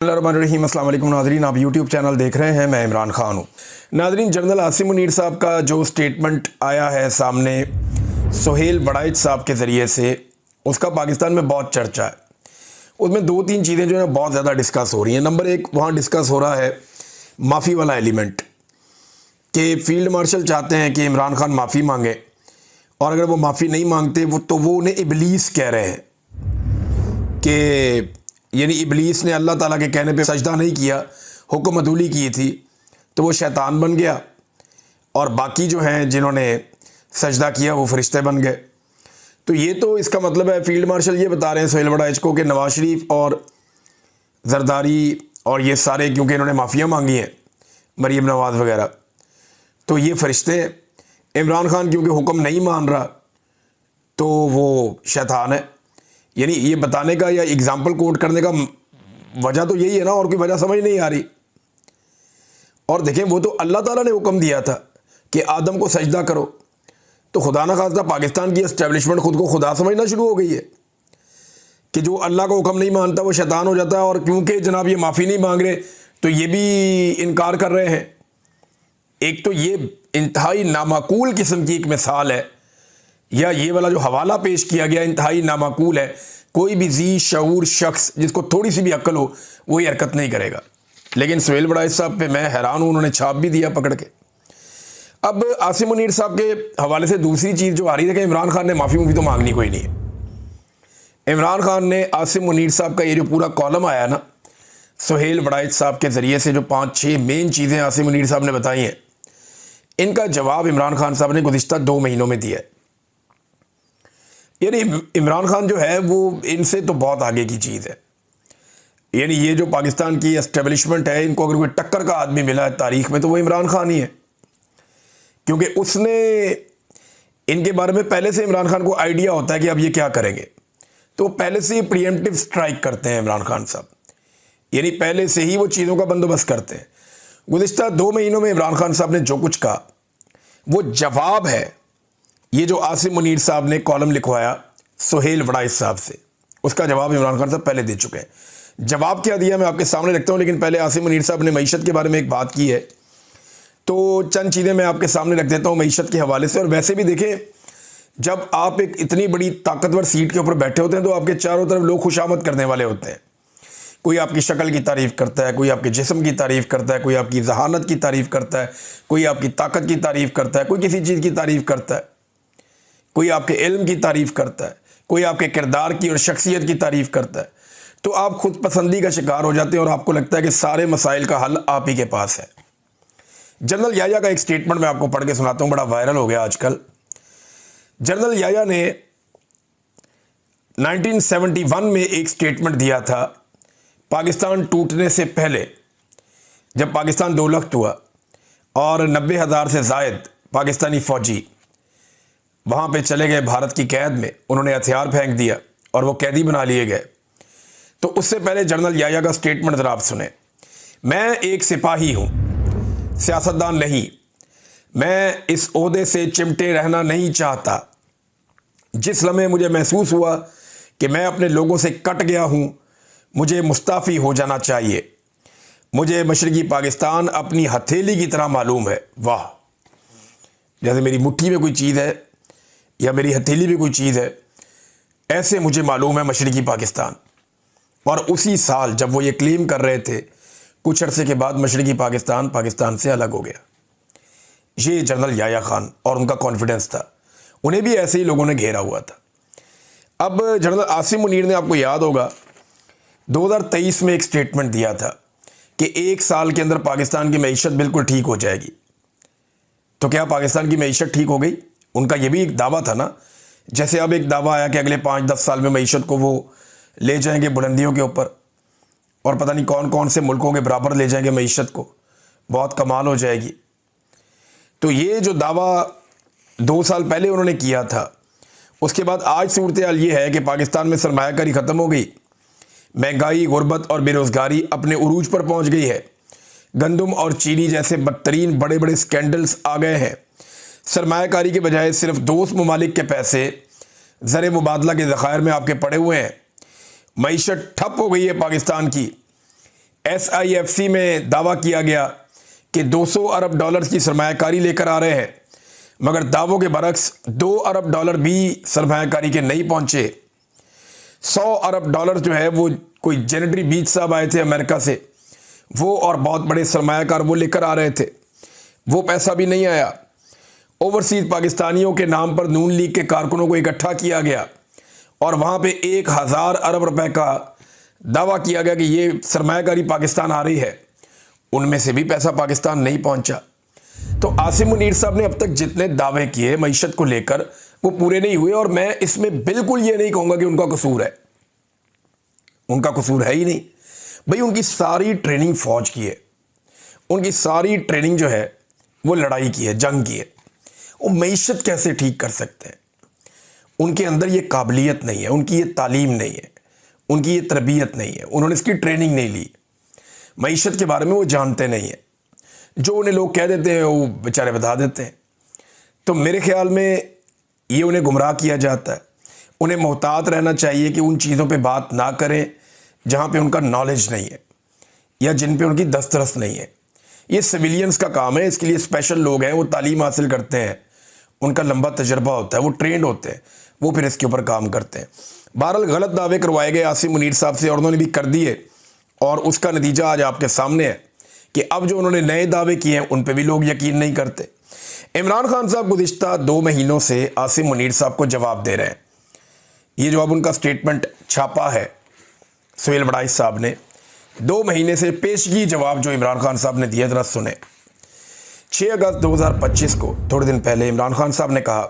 रहीम अस्सलाम वालेकुम नाज़रीन, आप यूट्यूब चैनल देख रहे हैं। मैं इमरान खान हूँ। नाज़रीन, जनरल आसिम मुनीर साहब का जो स्टेटमेंट आया है सामने सुहेल बड़ाइच साहब के ज़रिए से, उसका पाकिस्तान में बहुत चर्चा है। उसमें दो तीन चीज़ें जो है बहुत ज़्यादा डिस्कस हो रही हैं। नंबर एक, वहाँ डिस्कस हो रहा है माफ़ी वाला एलिमेंट कि फ़ील्ड मार्शल चाहते हैं कि इमरान खान माफ़ी मांगे, और अगर वो माफ़ी नहीं मांगते तो वो उन्हें इबलीस कह रहे हैं कि यानी इबलीस ने अल्लाह ताला के कहने पे सजदा नहीं किया, हुक्म अदूली की थी, तो वो शैतान बन गया, और बाकी जो हैं जिन्होंने सजदा किया वो फरिश्ते बन गए। तो ये तो इसका मतलब है, फील्ड मार्शल ये बता रहे हैं सुहेल बड़ाइच को कि नवाज शरीफ और जरदारी और ये सारे, क्योंकि इन्होंने माफ़ियाँ मांगी हैं, मरीम नवाज़ वगैरह, तो ये फरिश्ते हैं। इमरान खान क्योंकि हुक्म नहीं मान रहा तो वो शैतान है। यानी ये बताने का या एग्जाम्पल कोट करने का वजह तो यही है ना, और कोई वजह समझ नहीं आ रही। और देखें, वो तो अल्लाह ताला ने हुक्म दिया था कि आदम को सजदा करो, तो खुदा न खास्ता पाकिस्तान की एस्टेब्लिशमेंट खुद को खुदा समझना शुरू हो गई है कि जो अल्लाह का हुक्म नहीं मानता वो शैतान हो जाता है। और क्योंकि जनाब ये माफ़ी नहीं मांग रहे तो ये भी इनकार कर रहे हैं। एक तो ये इंतहाई नामाकूल किस्म की एक मिसाल है, या ये वाला जो हवाला पेश किया गया इंतहाई नामाकूल है। कोई भी जी शऊर शख्स जिसको थोड़ी सी भी अक्ल हो वो ये हरकत नहीं करेगा। लेकिन सुहेल बड़ाइच साहब पे मैं हैरान हूँ, उन्होंने छाप भी दिया पकड़ के। अब आसिम मुनीर साहब के हवाले से दूसरी चीज़ जो आ रही है कि इमरान खान ने माफ़ी तो मांगनी कोई नहीं है। इमरान खान ने आसिम मुनीर साहब का ये जो पूरा कॉलम आया ना, सुहेल बड़ाइच साहब के ज़रिए से जो 5-6 मेन चीज़ें आसिम मुनीर साहब ने बताई हैं, इनका जवाब इमरान खान साहब ने गुज़िश्ता 2 महीनों में दिया है। यानी इमरान खान जो है वो इनसे तो बहुत आगे की चीज़ है। यानी ये जो पाकिस्तान की एस्टेब्लिशमेंट है, इनको अगर कोई टक्कर का आदमी मिला है तारीख़ में तो वो इमरान खान ही है, क्योंकि उसने इनके बारे में पहले से इमरान खान को आइडिया होता है कि अब ये क्या करेंगे, तो पहले से ही प्रीएम्प्टिव स्ट्राइक करते हैं इमरान खान साहब। यानी पहले से ही वो चीज़ों का बंदोबस्त करते हैं। गुज़िश्ता 2 महीनों में इमरान खान साहब ने जो कुछ कहा वो जवाब है। ये जो आसिम मुनीर साहब ने कॉलम लिखवाया सुहेल बड़ाइच साहब से, उसका जवाब इमरान खान साहब पहले दे चुके हैं। जवाब क्या दिया मैं आपके सामने रखता हूँ, लेकिन पहले आसिम मुनीर साहब ने मईशत के बारे में एक बात की है, तो चंद चीज़ें मैं आपके सामने रख देता हूँ मईशत के हवाले से। और वैसे भी देखें, जब आप एक इतनी बड़ी ताकतवर सीट के ऊपर बैठे होते हैं तो आपके चारों तरफ लोग खुशामद करने वाले होते हैं। कोई आपकी शक्ल की तारीफ़ करता है, कोई आपके जिस्म की तारीफ़ करता है, कोई आपकी जहानत की तारीफ़ करता है, कोई आपकी ताकत की तारीफ़ करता है, कोई किसी चीज़ की तारीफ़ करता है, कोई आपके इल्म की तारीफ़ करता है, कोई आपके किरदार की और शख्सियत की तारीफ़ करता है। तो आप खुद पसंदी का शिकार हो जाते हैं और आपको लगता है कि सारे मसाइल का हल आप ही के पास है। जनरल याया का एक स्टेटमेंट मैं आपको पढ़ के सुनाता हूँ, बड़ा वायरल हो गया आजकल। जनरल याया ने 1971 में एक स्टेटमेंट दिया था, पाकिस्तान टूटने से पहले, जब पाकिस्तान दो लख्त हुआ और 90,000 से ज़ायद पाकिस्तानी फ़ौजी वहाँ पे चले गए भारत की कैद में, उन्होंने हथियार फेंक दिया और वो कैदी बना लिए गए। तो उससे पहले जनरल याया का स्टेटमेंट ज़रा आप सुने। मैं एक सिपाही हूँ, सियासतदान नहीं। मैं इस ओहदे से चिमटे रहना नहीं चाहता। जिस लम्हे मुझे महसूस हुआ कि मैं अपने लोगों से कट गया हूँ, मुझे मुस्ताफ़ी हो जाना चाहिए। मुझे मशरक़ी पाकिस्तान अपनी हथेली की तरह मालूम है। वाह, जैसे मेरी मुट्ठी में कोई चीज़ है या मेरी हथेली में कोई चीज़ है, ऐसे मुझे मालूम है मशरक़ी पाकिस्तान। और उसी साल जब वो ये क्लेम कर रहे थे, कुछ अरसे के बाद मशरक़ी पाकिस्तान पाकिस्तान से अलग हो गया। ये जनरल याया खान और उनका कॉन्फिडेंस था, उन्हें भी ऐसे ही लोगों ने घेरा हुआ था। अब जनरल आसिम मुनीर ने, आपको याद होगा, 2023 में एक स्टेटमेंट दिया था कि 1 साल के अंदर पाकिस्तान की मईशत बिल्कुल ठीक हो जाएगी। तो क्या पाकिस्तान की मईशत ठीक हो गई? उनका ये भी एक दावा था ना, जैसे अब एक दावा आया कि अगले 5-10 साल में मईशत को वो ले जाएंगे बुलंदियों के ऊपर, और पता नहीं कौन कौन से मुल्कों के बराबर ले जाएंगे मईशत को, बहुत कमाल हो जाएगी। तो ये जो दावा 2 साल पहले उन्होंने किया था, उसके बाद आज सूरत हाल ये है कि पाकिस्तान में सरमायाकारी ख़त्म हो गई, महंगाई, गुर्बत और बेरोज़गारी अपने उरूज पर पहुंच गई है। गंदम और चीनी जैसे बदतरीन बड़े बड़े स्कैंडल्स आ गए हैं। सरमायाकारी के बजाय सिर्फ दोस्त ममालिक के पैसे ज़र मुबादला के ज़खायर में आपके पड़े हुए हैं। मईशत ठप हो गई है पाकिस्तान की। SIFC में दावा किया गया कि 200 अरब डॉलर की सरमायाकारी लेकर आ रहे हैं, मगर दावों के बरक्स 2 अरब डॉलर भी सरमायाकारी के नहीं पहुंचे। 100 अरब डॉलर जो है वो कोई जेनेटरी बीच साहब आए थे अमेरिका से, वो और बहुत बड़े सरमायाकार वो लेकर आ रहे थे, वो पैसा भी नहीं आया। ओवरसीज पाकिस्तानियों के नाम पर नून लीग के कारकुनों को इकट्ठा किया गया और वहाँ पे 1000 अरब रुपए का दावा किया गया कि ये सरमायाकारी पाकिस्तान आ रही है, उनमें से भी पैसा पाकिस्तान नहीं पहुंचा। तो आसिम मुनीर साहब ने अब तक जितने दावे किए मईशत को लेकर वो पूरे नहीं हुए, और मैं इसमें बिल्कुल ये नहीं कहूँगा कि उनका कसूर है, उनका कसूर है ही नहीं भाई। उनकी सारी ट्रेनिंग फौज की है, उनकी सारी ट्रेनिंग जो है वो लड़ाई की है, जंग की है। वो मईशत कैसे ठीक कर सकते हैं? उनके अंदर ये काबिलियत नहीं है, उनकी ये तालीम नहीं है, उनकी ये तरबियत नहीं है, उन्होंने इसकी ट्रेनिंग नहीं ली, मईशत के बारे में वो जानते नहीं है। जो उन्हें लोग कह देते हैं वो बेचारे बता देते हैं। तो मेरे ख्याल में ये उन्हें गुमराह किया जाता है। उन्हें मोहतात रहना चाहिए कि उन चीज़ों पे बात ना करें जहाँ पे उनका नॉलेज नहीं है या जिन पे उनकी दस्तरस नहीं है। ये सिविलियंस का काम है, इसके लिए स्पेशल लोग हैं, वो तालीम हासिल करते हैं, उनका लंबा तजर्बा होता है, वो ट्रेंड होते हैं, वो फिर इसके ऊपर काम करते हैं। बहरहाल गलत दावे करवाए गए आसिम मुनीर साहब से और उन्होंने भी कर दिए, और उसका नतीजा आज आपके सामने है कि अब जो उन्होंने नए दावे किए हैं उन पे भी लोग यकीन नहीं करते। इमरान खान साहब गुज़िश्ता 2 महीनों से आसिम मुनीर साहब को जवाब दे रहे हैं। ये जो अब उनका स्टेटमेंट छापा है सुहेल बड़ाइच साहब ने, 2 महीने से पेशगी जवाब जो इमरान खान साहब ने दिया, जरा सुने। 6 अगस्त 2025 को, थोड़े दिन पहले, इमरान खान साहब ने कहा,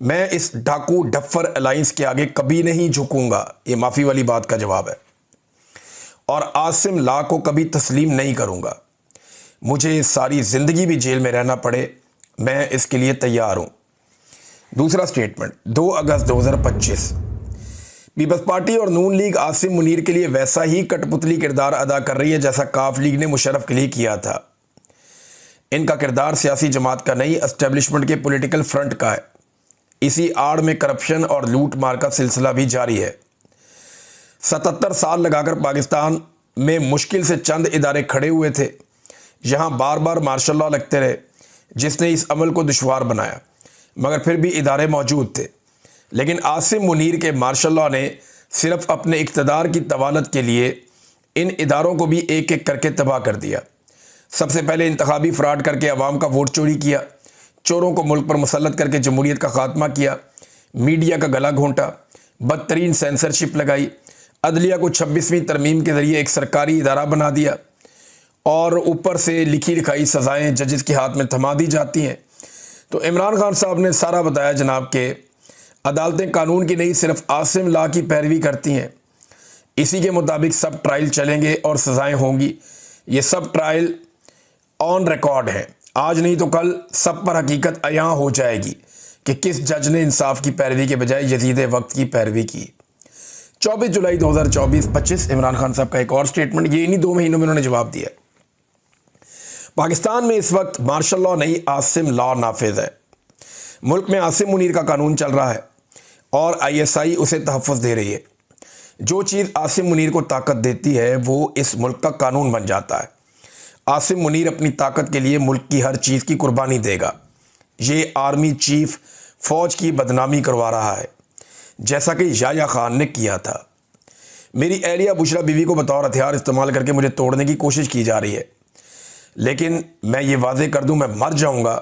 मैं इस डाकू डफर अलायंस के आगे कभी नहीं झुकूंगा। ये माफ़ी वाली बात का जवाब है। और आसिम ला को कभी तस्लीम नहीं करूंगा, मुझे सारी ज़िंदगी भी जेल में रहना पड़े, मैं इसके लिए तैयार हूं। दूसरा स्टेटमेंट 2 अगस्त 2025, पीपल्स पार्टी और नून लीग आसिम मुनीर के लिए वैसा ही कठपुतली किरदार अदा कर रही है जैसा काफ लीग ने मुशर्रफ के लिए किया था। इनका किरदार सियासी जमात का नहीं, एस्टेब्लिशमेंट के पॉलिटिकल फ्रंट का है। इसी आड़ में करप्शन और लूट मार का सिलसिला भी जारी है। 77 साल लगाकर पाकिस्तान में मुश्किल से चंद इदारे खड़े हुए थे, जहां बार बार मार्शल लॉ लगते रहे, जिसने इस अमल को दुश्वार बनाया, मगर फिर भी इदारे मौजूद थे। लेकिन आसिम मुनीर के मार्शल लॉ ने सिर्फ अपने इक़्तिदार की तवालत के लिए इन इदारों को भी एक एक करके तबाह कर दिया। सबसे पहले इंतखाबी फ्रॉड करके अवाम का वोट चोरी किया, चोरों को मुल्क पर मुसल्लत करके जमहूरियत का खात्मा किया, मीडिया का गला घोंटा, बदतरीन सेंसरशिप लगाई, अदलिया को 26वीं तरमीम के ज़रिए एक सरकारी इदारा बना दिया, और ऊपर से लिखी लिखाई सज़ाएँ जजेस के हाथ में थमा दी जाती हैं। तो इमरान खान साहब ने सारा बताया जनाब के अदालतें कानून की नहीं, सिर्फ आसिम ला की पैरवी करती हैं। इसी के मुताबिक सब ट्रायल चलेंगे और सज़ाएँ होंगी। ये सब ट्रायल ऑन रिकॉर्ड है, आज नहीं तो कल सब पर हकीकत अयां हो जाएगी कि किस जज ने इंसाफ की पैरवी के बजाय यजीद वक्त की पैरवी की। 24 जुलाई 2024-25 इमरान खान साहब का एक और स्टेटमेंट, ये इन्हीं 2 महीनों में उन्होंने जवाब दिया। पाकिस्तान में इस वक्त मार्शल लॉ नहीं, आसिम लॉ नाफिज है। मुल्क में आसिम मुनीर का कानून चल रहा है और ISI उसे तहफ़्फ़ुज़ दे रही है। जो चीज़ आसिम मुनीर को ताकत देती है वो इस मुल्क का कानून बन जाता है। आसिम मुनीर अपनी ताकत के लिए मुल्क की हर चीज़ की कुर्बानी देगा। ये आर्मी चीफ फ़ौज की बदनामी करवा रहा है, जैसा कि याह्या खान ने किया था। मेरी एहलिया बुशरा बीवी को बतौर हथियार इस्तेमाल करके मुझे तोड़ने की कोशिश की जा रही है, लेकिन मैं ये वादे कर दूं, मैं मर जाऊंगा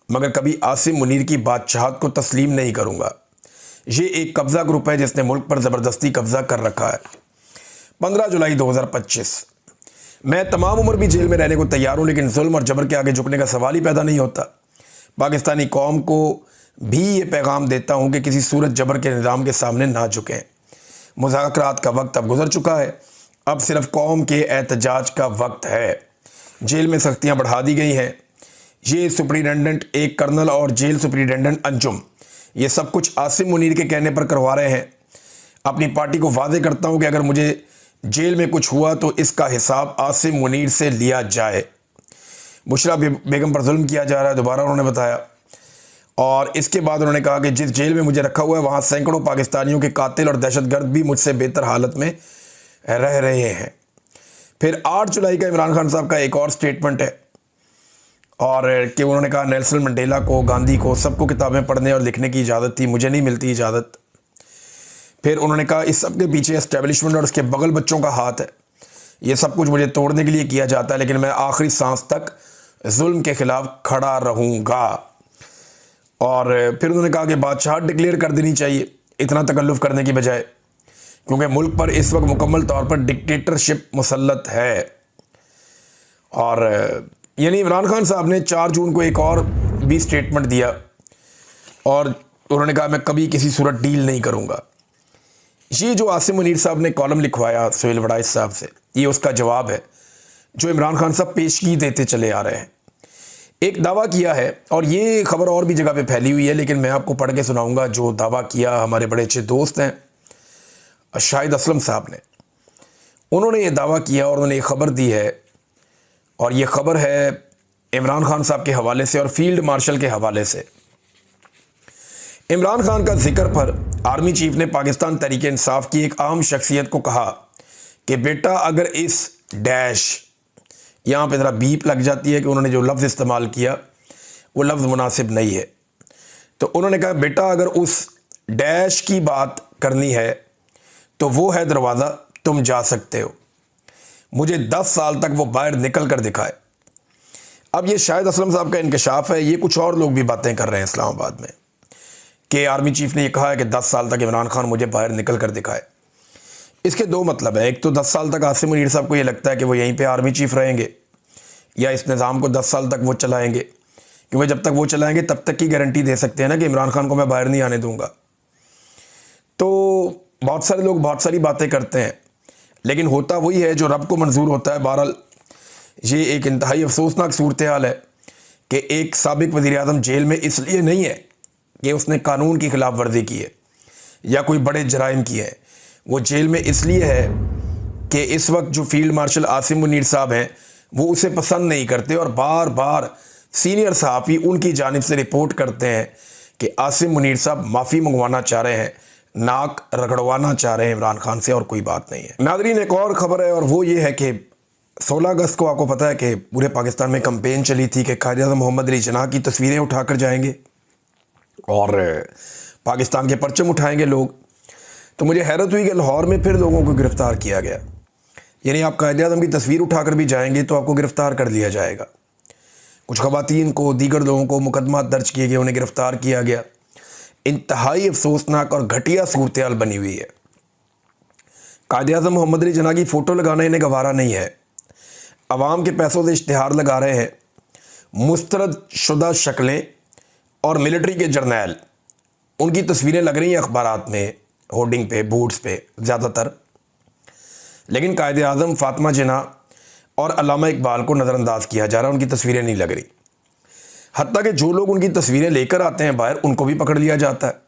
मगर कभी आसिम मुनीर की बादशाहत को तस्लीम नहीं करूंगा। ये एक कब्ज़ा ग्रुप है जिसने मुल्क पर ज़बरदस्ती कब्ज़ा कर रखा है। 15 जुलाई 2025, मैं तमाम उम्र भी जेल में रहने को तैयार हूँ, लेकिन जुल्म और जबर के आगे झुकने का सवाल ही पैदा नहीं होता। पाकिस्तानी कौम को भी ये पैगाम देता हूँ कि किसी सूरत जबर के निज़ाम के सामने ना झुकें। मुज़ाकरात का वक्त अब गुजर चुका है, अब सिर्फ कौम के एहतजाज का वक्त है। जेल में सख्तियाँ बढ़ा दी गई हैं। ये सुप्रिटेंडेंट एक कर्नल और जेल सुप्रिटेंडेंट अंजुम, ये सब कुछ आसिम मुनीर के कहने पर करवा रहे हैं। अपनी पार्टी को वादे करता हूँ कि अगर मुझे जेल में कुछ हुआ तो इसका हिसाब आसिम मुनीर से लिया जाए। बुशरा बेगम पर जुल्म किया जा रहा है, दोबारा उन्होंने बताया। और इसके बाद उन्होंने कहा कि जिस जेल में मुझे रखा हुआ है वहाँ सैकड़ों पाकिस्तानियों के कातिल और दहशतगर्द भी मुझसे बेहतर हालत में रह रहे हैं। फिर 8 जुलाई का इमरान खान साहब का एक और स्टेटमेंट है, और कि उन्होंने कहा नेल्सन मंडेला को, गांधी को, सबको किताबें पढ़ने और लिखने की इजाज़त थी, मुझे नहीं मिलती इजाज़त। फिर उन्होंने कहा इस सब के पीछे एस्टेब्लिशमेंट और उसके बगल बच्चों का हाथ है, ये सब कुछ मुझे तोड़ने के लिए किया जाता है, लेकिन मैं आखिरी सांस तक जुल्म के खिलाफ खड़ा रहूँगा। और फिर उन्होंने कहा कि बादशाह डिक्लेयर कर देनी चाहिए इतना तकल्लुफ़ करने की बजाय, क्योंकि मुल्क पर इस वक्त मुकम्मल तौर पर डिक्टेटरशिप मुसल्लत है। और यानी इमरान खान साहब ने 4 जून को एक और भी स्टेटमेंट दिया, और उन्होंने कहा मैं कभी किसी सूरत डील नहीं करूँगा। ये जो आसिम मुनीर साहब ने कॉलम लिखवाया सुहेल वड़ाइच साहब से, ये उसका जवाब है जो इमरान खान साहब पेशगी देते चले आ रहे हैं। एक दावा किया है, और ये खबर और भी जगह पे फैली हुई है, लेकिन मैं आपको पढ़ के सुनाऊंगा जो दावा किया हमारे बड़े अच्छे दोस्त हैं शाहिद असलम साहब ने। उन्होंने ये दावा किया और उन्होंने ये खबर दी है, और ये खबर है इमरान खान साहब के हवाले से और फील्ड मार्शल के हवाले से। इमरान खान का जिक्र पर आर्मी चीफ ने पाकिस्तान तहरीक इंसाफ की एक अहम शख्सियत को कहा कि बेटा अगर इस डैश, यहाँ पे ज़रा बीप लग जाती है कि उन्होंने जो लफ्ज़ इस्तेमाल किया वो लफ्ज़ मुनासिब नहीं है, तो उन्होंने कहा बेटा अगर उस डैश की बात करनी है तो वो है दरवाज़ा, तुम जा सकते हो, मुझे 10 साल तक वो बाहर निकल कर दिखाए। अब ये शाहिद असलम साहब का इंकशाफ है, ये कुछ और लोग भी बातें कर रहे हैं इस्लामाबाद में कि आर्मी चीफ ने ये कहा है कि 10 साल तक इमरान खान मुझे बाहर निकल कर दिखाए। इसके दो मतलब है, एक तो 10 साल तक आसिम मुनीर साहब को ये लगता है कि वो यहीं पे आर्मी चीफ रहेंगे या इस निज़ाम को 10 साल तक वो चलाएंगे, क्योंकि जब तक वो चलाएंगे तब तक की गारंटी दे सकते हैं ना कि इमरान खान को मैं बाहर नहीं आने दूंगा। तो बहुत सारे लोग बहुत सारी बातें करते हैं, लेकिन होता वही है जो रब को मंजूर होता है। बहरहाल ये एक इंतहाई अफसोसनाक सूरत हाल है कि एक साबिक वज़ीर आज़म जेल में इसलिए नहीं है कि उसने कानून की खिलाफ वर्जी की है या कोई बड़े जराइम किए हैं, वो जेल में इसलिए है कि इस वक्त जो फील्ड मार्शल आसिम मुनीर साहब हैं वो उसे पसंद नहीं करते, और बार बार सीनियर सहाफ़ी उनकी जानिब से रिपोर्ट करते हैं कि आसिम मुनीर साहब माफ़ी मंगवाना चाह रहे हैं, नाक रगड़वाना चाह रहे हैं इमरान खान से, और कोई बात नहीं है। नाज़रीन, एक और ख़बर है, और वो ये है कि 16 अगस्त को आपको पता है कि पूरे पाकिस्तान में कैंपेन चली थी कि कायद-ए-आज़म मोहम्मद अली जिन्ना की तस्वीरें उठाकर जाएंगे और पाकिस्तान के परचम उठाएंगे लोग। तो मुझे हैरत हुई कि लाहौर में फिर लोगों को गिरफ़्तार किया गया, यानी आप कायद-ए-आज़म की तस्वीर उठाकर भी जाएंगे तो आपको गिरफ़्तार कर लिया जाएगा। कुछ ख़वातीन को, दीगर लोगों को मुकदमा दर्ज किए गए, उन्हें गिरफ़्तार किया गया। इंतहाई अफसोसनाक और घटिया सूरत हाल बनी हुई है। कायद-ए-आज़म मोहम्मद अली जिन्ना की फ़ोटो लगाना इन्हें गवारा नहीं है, अवाम के पैसों से इश्तिहार लगा रहे हैं। मुस्तरद शुदा शक्लें और मिलिट्री के जर्नैल, उनकी तस्वीरें लग रही हैं अखबारात में, होर्डिंग पे, बोर्ड्स पे ज़्यादातर, लेकिन कायद-ए-आज़म फ़ातिमा जिन्ना और अल्लामा इकबाल को नज़रअंदाज किया जा रहा है, उनकी तस्वीरें नहीं लग रही। हत्ता कि जो लोग उनकी तस्वीरें लेकर आते हैं बाहर, उनको भी पकड़ लिया जाता है।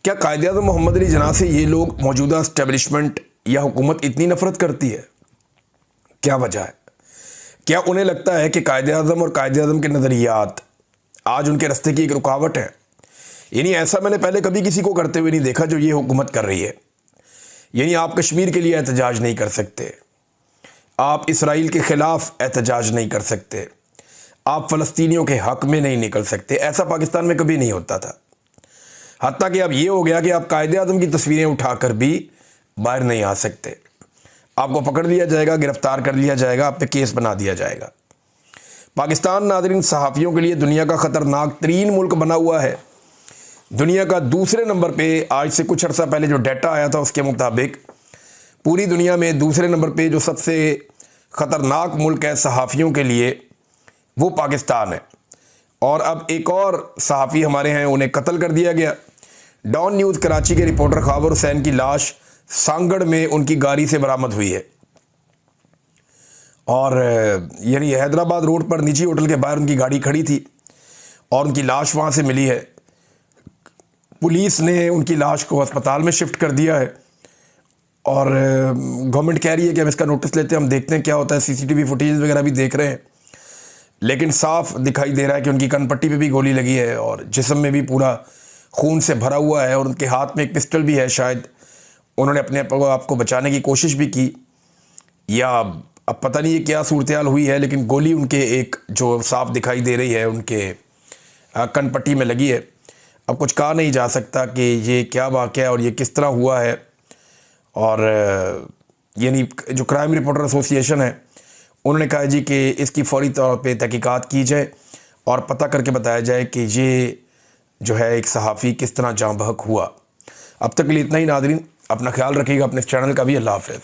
क्या कायद-ए-आज़म मोहम्मद अली जिन्ना से ये लोग, मौजूदा एस्टेब्लिशमेंट या हुकूमत इतनी नफरत करती है? क्या वजह है? क्या उन्हें लगता है कि कायद-ए-आज़म और कायद-ए-आज़म के नज़रियात आज उनके रास्ते की एक रुकावट है? यानी ऐसा मैंने पहले कभी किसी को करते हुए नहीं देखा जो ये हुकूमत कर रही है। यानी आप कश्मीर के लिए एहतजाज नहीं कर सकते, आप इसराइल के ख़िलाफ़ एहतजाज नहीं कर सकते, आप फ़लस्तीनियों के हक़ में नहीं निकल सकते। ऐसा पाकिस्तान में कभी नहीं होता था। हत्ता कि अब ये हो गया कि आप कायद-ए-आज़म की तस्वीरें उठाकर भी बाहर नहीं आ सकते, आपको पकड़ लिया जाएगा, गिरफ़्तार कर लिया जाएगा, आप पे केस बना दिया जाएगा। पाकिस्तान नाज़रीन सहाफ़ियों के लिए दुनिया का ख़तरनाक तरीन मुल्क बना हुआ है। दुनिया का दूसरे नंबर पे, आज से कुछ अर्सा पहले जो डाटा आया था उसके मुताबिक पूरी दुनिया में दूसरे नंबर पे जो सबसे ख़तरनाक मुल्क है सहाफ़ियों के लिए, वो पाकिस्तान है। और अब एक और सहाफ़ी हमारे हैं, उन्हें कत्ल कर दिया गया। डॉन न्यूज़ कराची के रिपोर्टर खाबर हुसैन की लाश सांगड़ में उनकी गाड़ी से बरामद हुई है, और यानी हैदराबाद रोड पर निजी होटल के बाहर उनकी गाड़ी खड़ी थी और उनकी लाश वहाँ से मिली है। पुलिस ने उनकी लाश को अस्पताल में शिफ्ट कर दिया है, और गवर्नमेंट कह रही है कि हम इसका नोटिस लेते हैं, हम देखते हैं क्या होता है। सीसीटीवी फुटेज वगैरह भी देख रहे हैं, लेकिन साफ दिखाई दे रहा है कि उनकी कनपट्टी पे भी गोली लगी है और जिस्म में भी पूरा खून से भरा हुआ है, और उनके हाथ में एक पिस्टल भी है। शायद उन्होंने अपने आप को बचाने की कोशिश भी की, या अब पता नहीं ये क्या सूरत हाल हुई है, लेकिन गोली उनके एक जो साफ दिखाई दे रही है उनके कनपट्टी में लगी है। अब कुछ कहा नहीं जा सकता कि ये क्या वाक़या है और ये किस तरह हुआ है। और यानी जो क्राइम रिपोर्टर एसोसिएशन है उन्होंने कहा जी कि इसकी फ़ौरी तौर पे तहकीकात की जाए और पता करके बताया जाए कि ये जो है एक सहाफ़ी किस तरह जाँ बहक हुआ। अब तक के लिए इतना ही नाज़रीन, अपना ख्याल रखिएगा, अपने इस चैनल का भी। अल्लाह हाफ़िज़।